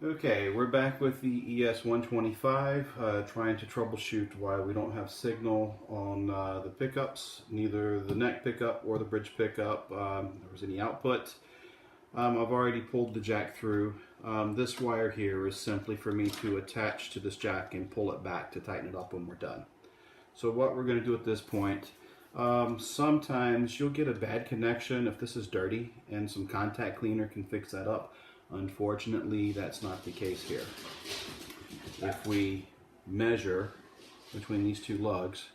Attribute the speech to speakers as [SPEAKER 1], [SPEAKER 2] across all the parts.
[SPEAKER 1] Okay, we're back with the ES125, trying to troubleshoot why we don't have signal on the pickups, neither the neck pickup or the bridge pickup. There was any output. I've already pulled the jack through. This wire here is simply for me to attach to this jack and pull it back to tighten it up when we're done. So what we're going to do at this point, sometimes you'll get a bad connection if this is dirty, and some contact cleaner can fix that up. Unfortunately, that's not the case here. If we measure between these two lugs,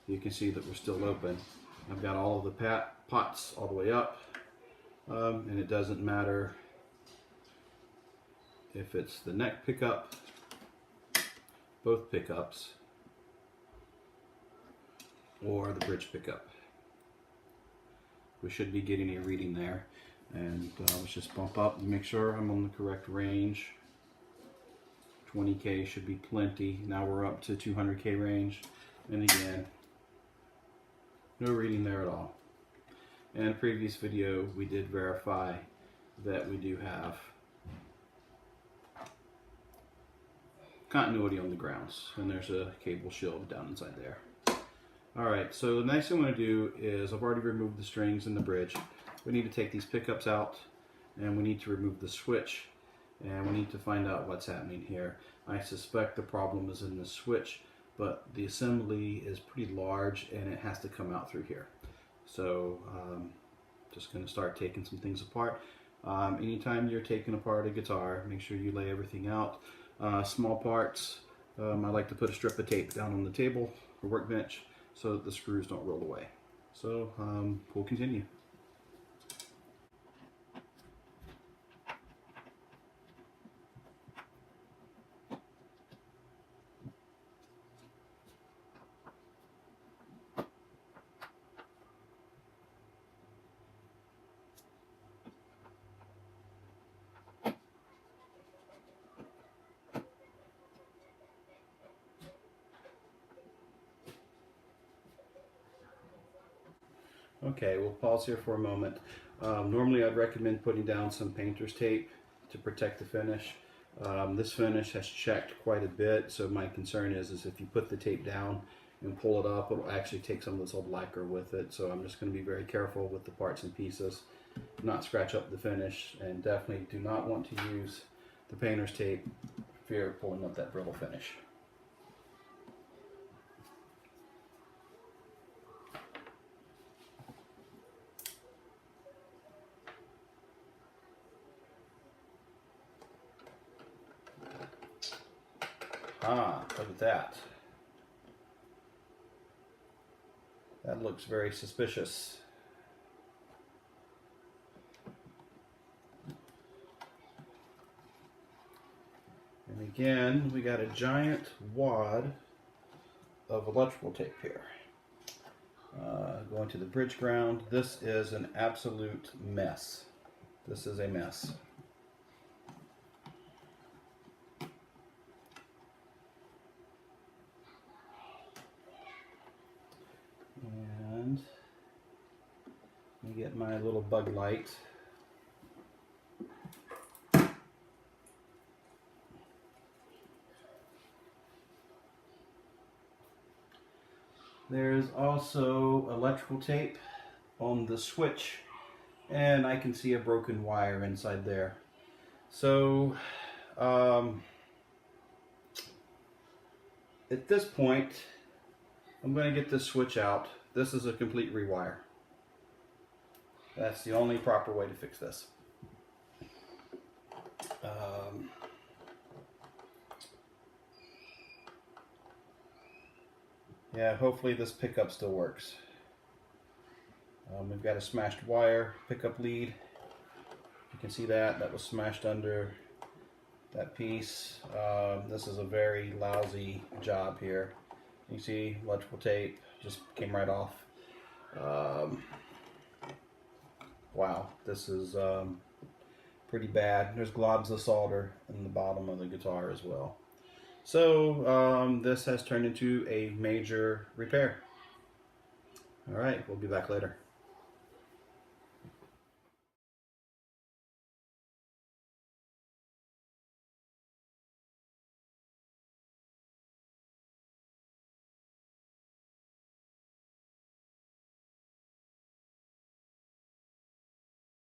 [SPEAKER 1] you can see that we're still open. I've got all of the pots all the way up, and it doesn't matter if it's the neck pickup, both pickups, or the bridge pickup. We should be getting a reading there. And let's just bump up and make sure I'm on the correct range. 20K should be plenty. Now we're up to 200K range. And again, no reading there at all. In a previous video, we did verify that we do have continuity on the grounds. And there's a cable shield down inside there. Alright, so the next thing I'm going to do is I've already removed the strings in the bridge. We need to take these pickups out, and we need to remove the switch, and we need to find out what's happening here. I suspect the problem is in the switch, but the assembly is pretty large and it has to come out through here. So just going to start taking some things apart. Anytime you're taking apart a guitar, make sure you lay everything out. Small parts, I like to put a strip of tape down on the table or workbench so that the screws don't roll away. So we'll continue. Okay, we'll pause here for a moment. Normally I'd recommend putting down some painter's tape to protect the finish. This finish has checked quite a bit, so my concern is if you put the tape down and pull it up, it'll actually take some of this old lacquer with it. So I'm just going to be very careful with the parts and pieces, not scratch up the finish, and definitely do not want to use the painter's tape if you're pulling up that brittle finish. Look at that. That looks very suspicious. And again, we got a giant wad of electrical tape here. Going to the bridge ground. This is an absolute mess. This is a mess. And let me get my little bug light. There's also electrical tape on the switch, and I can see a broken wire inside there. So at this point, I'm going to get this switch out. This is a complete rewire. That's the only proper way to fix this. Yeah, hopefully this pickup still works. We've got a smashed wire pickup lead. You can see that was smashed under that piece. This is a very lousy job here. You see electrical tape just came right off. Wow, this is pretty bad. There's globs of solder in the bottom of the guitar as well. So this has turned into a major repair. All right, we'll be back later.